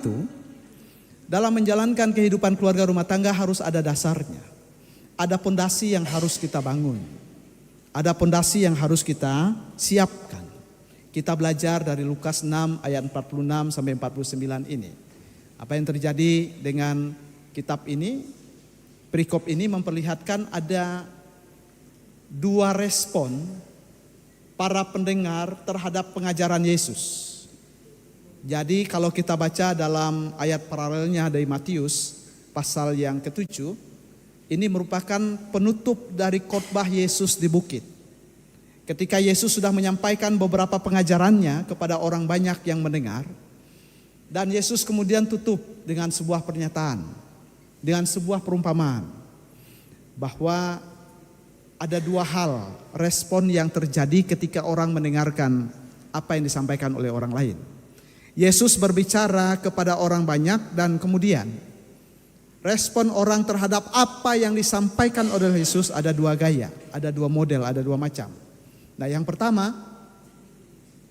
Itu dalam menjalankan kehidupan keluarga rumah tangga harus ada dasarnya. Ada pondasi yang harus kita bangun. Ada pondasi yang harus kita siapkan. Kita belajar dari Lukas 6 ayat 46 sampai 49 ini. Apa yang terjadi dengan kitab ini? Perikop ini memperlihatkan ada dua respon para pendengar terhadap pengajaran Yesus. Jadi kalau kita baca dalam ayat paralelnya dari Matius pasal yang ke-7, ini merupakan penutup dari khotbah Yesus di bukit. Ketika Yesus sudah menyampaikan beberapa pengajarannya kepada orang banyak yang mendengar, dan Yesus kemudian tutup dengan sebuah pernyataan, dengan sebuah perumpamaan, bahwa ada dua hal respon yang terjadi ketika orang mendengarkan apa yang disampaikan oleh orang lain. Yesus berbicara kepada orang banyak dan kemudian respon orang terhadap apa yang disampaikan oleh Yesus ada dua gaya, ada dua model, ada dua macam. Nah, yang pertama,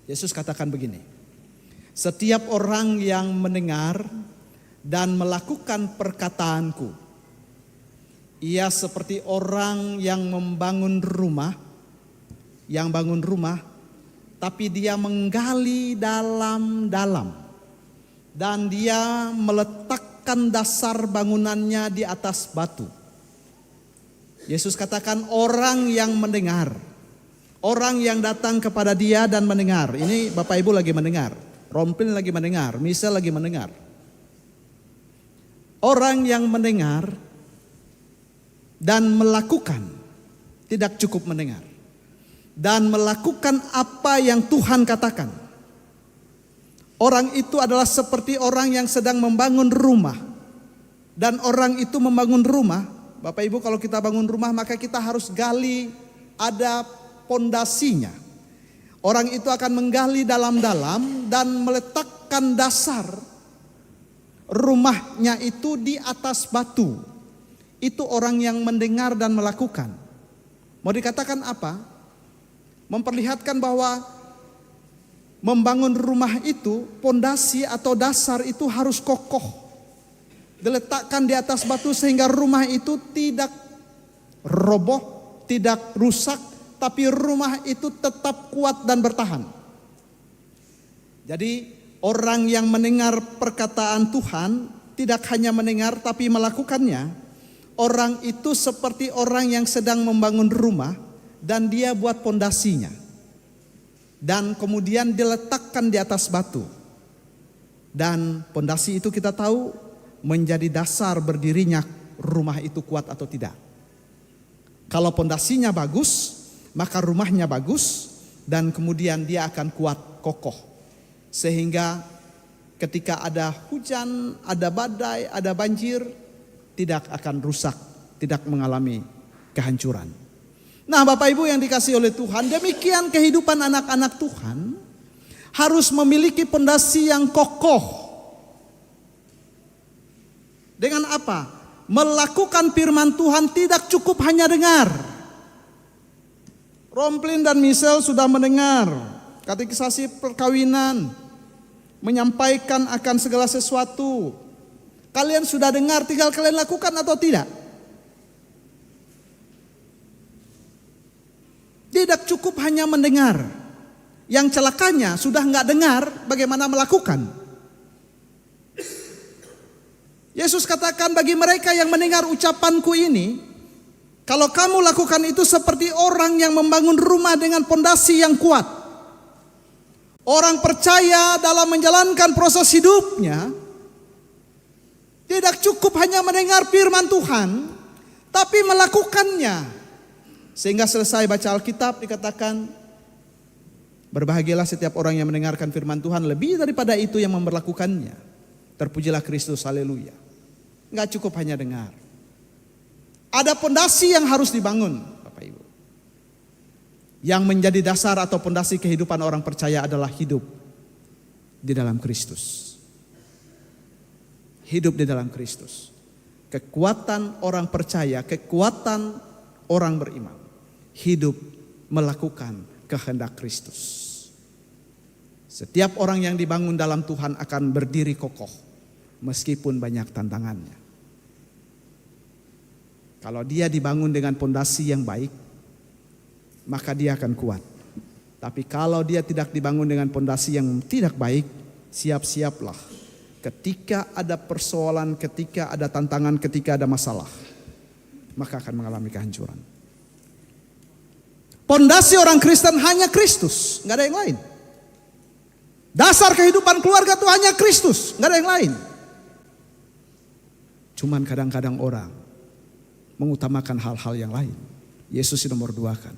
Yesus katakan begini: setiap orang yang mendengar dan melakukan perkataanku, ia seperti orang yang membangun rumah, tapi dia menggali dalam-dalam dan dia meletakkan dasar bangunannya di atas batu. Yesus katakan orang yang mendengar, orang yang datang kepada dia dan mendengar. Ini Bapak Ibu lagi mendengar, Romplin lagi mendengar, Michelle lagi mendengar. Orang yang mendengar dan melakukan, tidak cukup mendengar, dan melakukan apa yang Tuhan katakan. Orang itu adalah seperti orang yang sedang membangun rumah. Dan orang itu membangun rumah, Bapak Ibu, kalau kita bangun rumah maka kita harus gali, ada pondasinya. Orang itu akan menggali dalam-dalam dan meletakkan dasar rumahnya itu di atas batu. Itu orang yang mendengar dan melakukan. Mau dikatakan apa? Memperlihatkan bahwa membangun rumah itu, pondasi atau dasar itu harus kokoh, diletakkan di atas batu sehingga rumah itu tidak roboh, tidak rusak, tapi rumah itu tetap kuat dan bertahan. Jadi orang yang mendengar perkataan Tuhan tidak hanya mendengar tapi melakukannya. Orang itu seperti orang yang sedang membangun rumah dan dia buat pondasinya. Dan kemudian diletakkan di atas batu. Dan pondasi itu kita tahu menjadi dasar berdirinya rumah itu kuat atau tidak. Kalau pondasinya bagus, maka rumahnya bagus dan kemudian dia akan kuat, kokoh. Sehingga ketika ada hujan, ada badai, ada banjir, tidak akan rusak, tidak mengalami kehancuran. Nah, Bapak Ibu yang dikasihi oleh Tuhan, demikian kehidupan anak-anak Tuhan harus memiliki pondasi yang kokoh. Dengan apa? Melakukan firman Tuhan, tidak cukup hanya dengar. Romplin dan Michelle sudah mendengar katekisasi perkawinan, menyampaikan akan segala sesuatu. Kalian sudah dengar, tinggal kalian lakukan atau tidak? Tidak cukup hanya mendengar. Yang celakanya sudah nggak dengar, bagaimana melakukan? Yesus katakan bagi mereka yang mendengar ucapanku ini, kalau kamu lakukan itu seperti orang yang membangun rumah dengan pondasi yang kuat. Orang percaya dalam menjalankan proses hidupnya, tidak cukup hanya mendengar firman Tuhan, tapi melakukannya. Sehingga selesai baca Alkitab dikatakan, berbahagialah setiap orang yang mendengarkan firman Tuhan, lebih daripada itu yang memperlakukannya. Terpujilah Kristus, haleluya. Enggak cukup hanya dengar. Ada pondasi yang harus dibangun, Bapak Ibu. Yang menjadi dasar atau pondasi kehidupan orang percaya adalah hidup di dalam Kristus. Hidup di dalam Kristus. Kekuatan orang percaya, kekuatan orang beriman. Hidup melakukan kehendak Kristus. Setiap orang yang dibangun dalam Tuhan akan berdiri kokoh. meskipun banyak tantangannya. Kalau dia dibangun dengan pondasi yang baik, maka dia akan kuat. Tapi kalau dia tidak dibangun dengan pondasi yang tidak baik, siap-siaplah. Ketika ada persoalan, ketika ada tantangan, ketika ada masalah, maka akan mengalami kehancuran. Pondasi orang Kristen hanya Kristus, nggak ada yang lain. Dasar kehidupan keluarga itu hanya Kristus, nggak ada yang lain. Cuman kadang-kadang orang mengutamakan hal-hal yang lain. Yesus nomor 2 kan.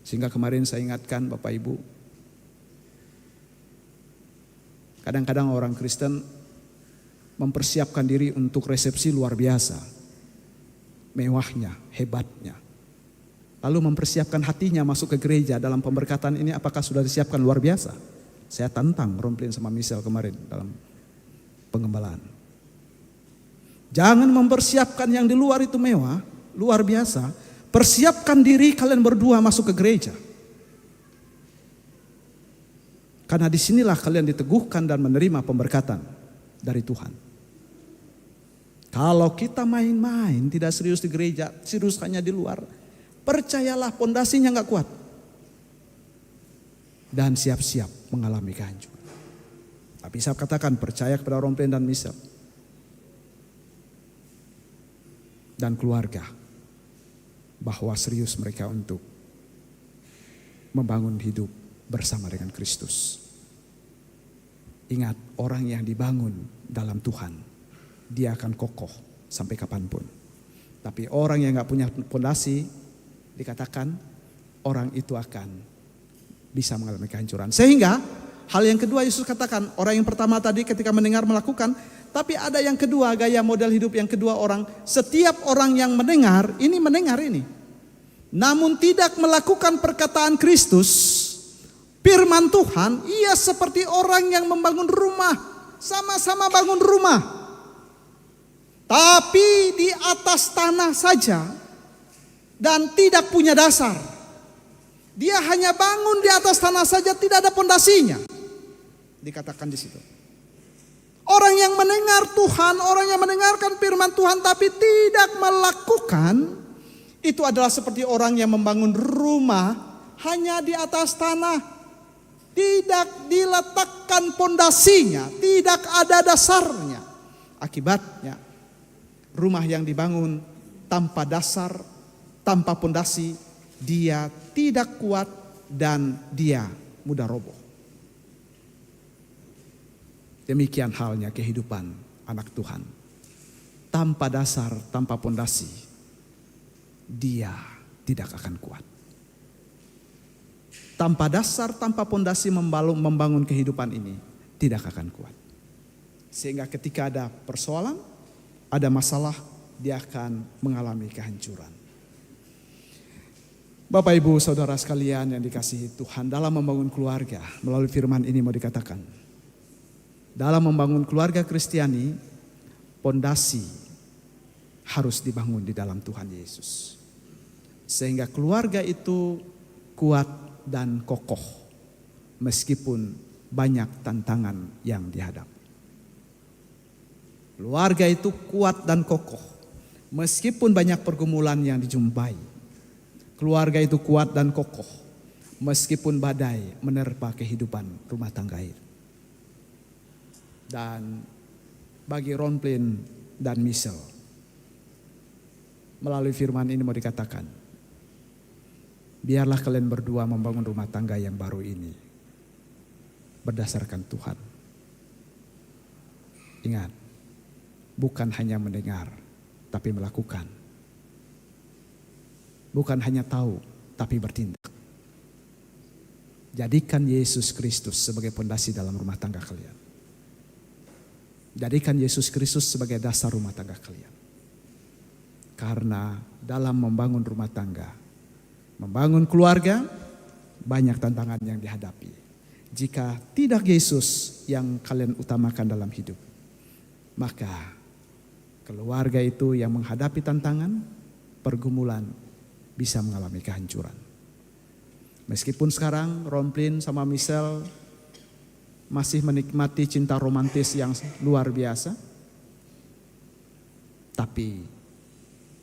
Sehingga kemarin saya ingatkan Bapak Ibu, kadang-kadang orang Kristen mempersiapkan diri untuk resepsi luar biasa, mewahnya, hebatnya. Lalu mempersiapkan hatinya masuk ke gereja dalam pemberkatan ini, apakah sudah disiapkan luar biasa? Saya tantang Romplin sama Michelle kemarin dalam pengembalaan. Jangan mempersiapkan yang di luar itu mewah, luar biasa. Persiapkan diri kalian berdua masuk ke gereja. Karena disinilah kalian diteguhkan dan menerima pemberkatan dari Tuhan. Kalau kita main-main, tidak serius di gereja, serius hanya di luar, percayalah pondasinya gak kuat. Dan siap-siap mengalami kehancuran. Tapi saya katakan percaya kepada Romplin dan Michelle. Dan keluarga. Bahwa serius mereka untuk membangun hidup bersama dengan Kristus. Ingat, orang yang dibangun dalam Tuhan, dia akan kokoh sampai kapanpun. Tapi orang yang gak punya fondasi, dikatakan orang itu akan bisa mengalami kehancuran. Sehingga hal yang kedua Yesus katakan, orang yang pertama tadi ketika mendengar melakukan, tapi ada yang kedua, gaya model hidup yang kedua orang. Setiap orang yang mendengar ini, namun tidak melakukan perkataan Kristus, firman Tuhan, ia seperti orang yang membangun rumah, sama-sama bangun rumah. Tapi di atas tanah saja dan tidak punya dasar. Dia hanya bangun di atas tanah saja, tidak ada pondasinya. Dikatakan di situ. Orang yang mendengar Tuhan, orang yang mendengarkan firman Tuhan tapi tidak melakukan, itu adalah seperti orang yang membangun rumah hanya di atas tanah. Tidak diletakkan pondasinya, tidak ada dasarnya. Akibatnya rumah yang dibangun tanpa dasar, tanpa pondasi, dia tidak kuat dan dia mudah roboh. Demikian halnya kehidupan anak Tuhan. Tanpa dasar, tanpa pondasi, dia tidak akan kuat. Tanpa dasar, tanpa pondasi membangun kehidupan ini, tidak akan kuat. Sehingga ketika ada persoalan, ada masalah, dia akan mengalami kehancuran. Bapak Ibu Saudara sekalian yang dikasihi Tuhan, dalam membangun keluarga, melalui firman ini mau dikatakan, dalam membangun keluarga Kristiani, pondasi harus dibangun di dalam Tuhan Yesus. Sehingga keluarga itu kuat dan kokoh meskipun banyak tantangan yang dihadapi. Keluarga itu kuat dan kokoh meskipun banyak pergumulan yang dijumpai. Keluarga itu kuat dan kokoh meskipun badai menerpa kehidupan rumah tangga itu. Dan bagi Romplin dan Michelle, melalui firman ini mau dikatakan, biarlah kalian berdua membangun rumah tangga yang baru ini berdasarkan Tuhan. Ingat, bukan hanya mendengar tapi melakukan. Bukan hanya tahu tapi bertindak. Jadikan Yesus Kristus sebagai pondasi dalam rumah tangga kalian. Jadikan Yesus Kristus sebagai dasar rumah tangga kalian. Karena dalam membangun rumah tangga, membangun keluarga, banyak tantangan yang dihadapi. Jika tidak Yesus yang kalian utamakan dalam hidup, maka keluarga itu yang menghadapi tantangan, pergumulan, bisa mengalami kehancuran. Meskipun sekarang Romplin sama Michelle masih menikmati cinta romantis yang luar biasa. Tapi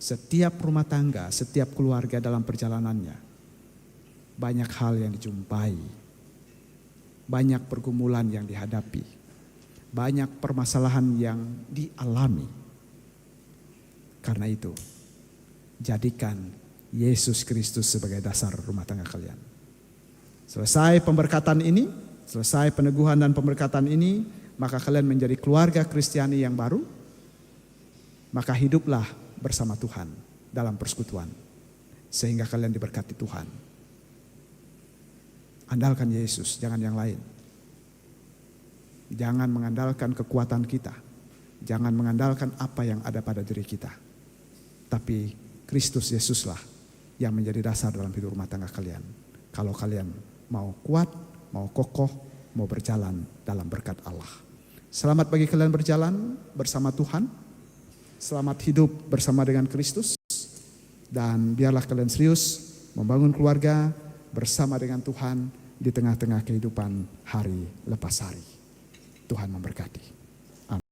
setiap rumah tangga, setiap keluarga dalam perjalanannya, banyak hal yang dijumpai, banyak pergumulan yang dihadapi, banyak permasalahan yang dialami. Karena itu, jadikan Yesus Kristus sebagai dasar rumah tangga kalian. Selesai pemberkatan ini, selesai peneguhan dan pemberkatan ini, maka kalian menjadi keluarga Kristiani yang baru. Maka hiduplah bersama Tuhan dalam persekutuan, sehingga kalian diberkati Tuhan. Andalkan Yesus, jangan yang lain. Jangan mengandalkan kekuatan kita, jangan mengandalkan apa yang ada pada diri kita. Tapi Kristus Yesuslah yang menjadi dasar dalam hidup rumah tangga kalian. Kalau kalian mau kuat, mau kokoh, mau berjalan dalam berkat Allah. Selamat bagi kalian berjalan bersama Tuhan. Selamat hidup bersama dengan Kristus. Dan biarlah kalian serius membangun keluarga bersama dengan Tuhan di tengah-tengah kehidupan hari lepas hari. Tuhan memberkati.